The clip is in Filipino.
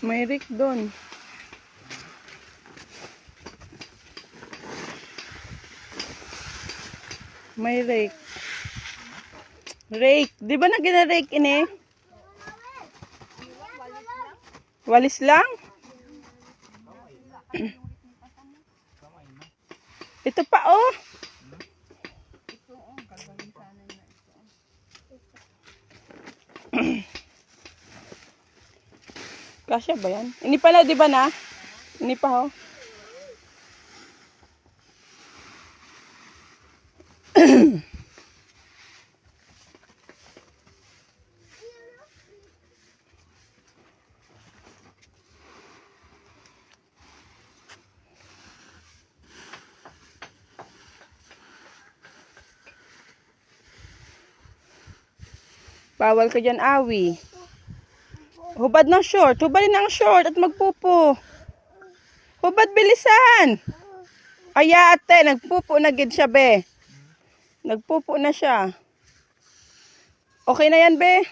May rake doon. May rake. Rake. Di ba na gina-rake ini? Walis lang? Ito pa oh. Kasya ba yan? Ini pala di ba na? Ini pa oh. Bawal ka dyan, awi. Hubad ng short. Hubadin ang short at magpupo. Hubad, bilisan. Ay, ate, nagpupo na gid siya, be. Nagpupo na siya. Okay na yan, be.